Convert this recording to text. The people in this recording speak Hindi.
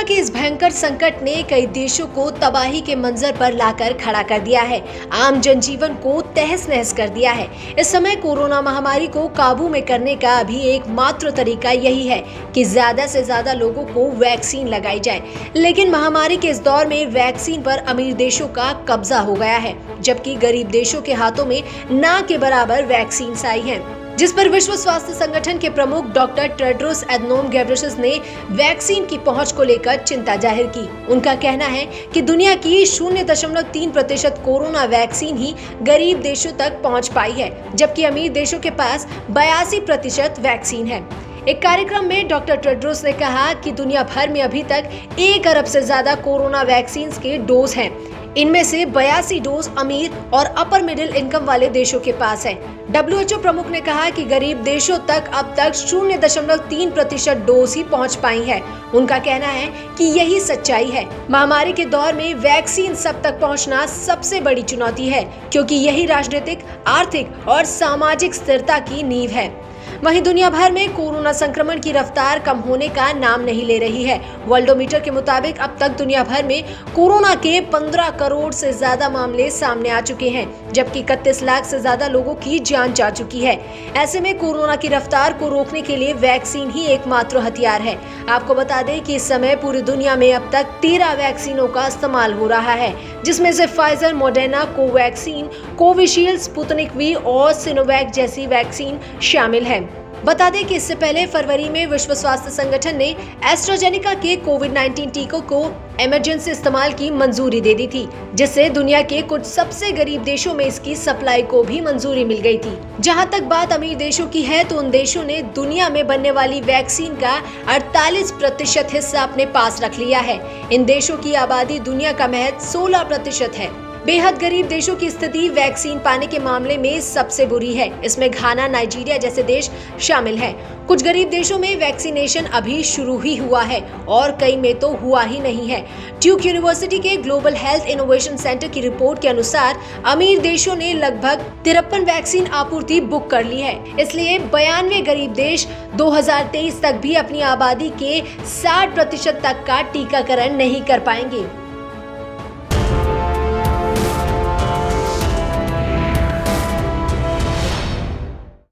के इस भयंकर संकट ने कई देशों को तबाही के मंजर पर लाकर खड़ा कर दिया है। आम जनजीवन को तहस नहस कर दिया है। इस समय कोरोना महामारी को काबू में करने का अभी एकमात्र तरीका यही है कि ज्यादा से ज्यादा लोगों को वैक्सीन लगाई जाए। लेकिन महामारी के इस दौर में वैक्सीन पर अमीर देशों का कब्जा हो गया है, जबकि गरीब देशों के हाथों में ना के बराबर वैक्सीन आई है, जिस पर विश्व स्वास्थ्य संगठन के प्रमुख डॉक्टर टेड्रोस एडनोम घेब्रेयेसस ने वैक्सीन की पहुंच को लेकर चिंता जाहिर की। उनका कहना है कि दुनिया की 0.3% कोरोना वैक्सीन ही गरीब देशों तक पहुंच पाई है, जबकि अमीर देशों के पास 82% वैक्सीन है। एक कार्यक्रम में डॉक्टर टेड्रोस ने कहा कि दुनिया भर में अभी तक 1 अरब से ज्यादा कोरोना वैक्सीन के डोज हैं। इनमें से 82 डोज अमीर और अपर मिडिल इनकम वाले देशों के पास है। WHO प्रमुख ने कहा कि गरीब देशों तक अब तक 0.3% डोज ही पहुंच पाई है। उनका कहना है कि यही सच्चाई है। महामारी के दौर में वैक्सीन सब तक पहुंचना सबसे बड़ी चुनौती है, क्योंकि यही राजनीतिक, आर्थिक और सामाजिक स्थिरता की नींव है। वहीं दुनिया भर में कोरोना संक्रमण की रफ्तार कम होने का नाम नहीं ले रही है। वर्ल्डोमीटर के मुताबिक अब तक दुनिया भर में कोरोना के 15 करोड़ से ज्यादा मामले सामने आ चुके हैं, जबकि 31 लाख से ज्यादा लोगों की जान जा चुकी है। ऐसे में कोरोना की रफ्तार को रोकने के लिए वैक्सीन ही एकमात्र हथियार है। आपको बता दें कि इस समय पूरी दुनिया में अब तक 13 वैक्सीनों का इस्तेमाल हो रहा है, जिसमें से Pfizer, Moderna, Covaxin, Covishield, Sputnik V और सिनोवैक जैसी वैक्सीन शामिल है। बता दें कि इससे पहले फरवरी में विश्व स्वास्थ्य संगठन ने एस्ट्राजेनेका के कोविड-19 टीकों को इमरजेंसी इस्तेमाल की मंजूरी दे दी थी, जिससे दुनिया के कुछ सबसे गरीब देशों में इसकी सप्लाई को भी मंजूरी मिल गई थी। जहां तक बात अमीर देशों की है, तो उन देशों ने दुनिया में बनने वाली वैक्सीन का 48% हिस्सा अपने पास रख लिया है। इन देशों की आबादी दुनिया का महज 16% है। बेहद गरीब देशों की स्थिति वैक्सीन पाने के मामले में सबसे बुरी है। इसमें घाना, नाइजीरिया जैसे देश शामिल हैं। कुछ गरीब देशों में वैक्सीनेशन अभी शुरू ही हुआ है और कई में तो हुआ ही नहीं है। ड्यूक यूनिवर्सिटी के ग्लोबल हेल्थ इनोवेशन सेंटर की रिपोर्ट के अनुसार अमीर देशों ने लगभग 53 वैक्सीन आपूर्ति बुक कर ली है। इसलिए 92 गरीब देश 2023 तक भी अपनी आबादी के 60% तक का टीकाकरण नहीं कर पाएंगे।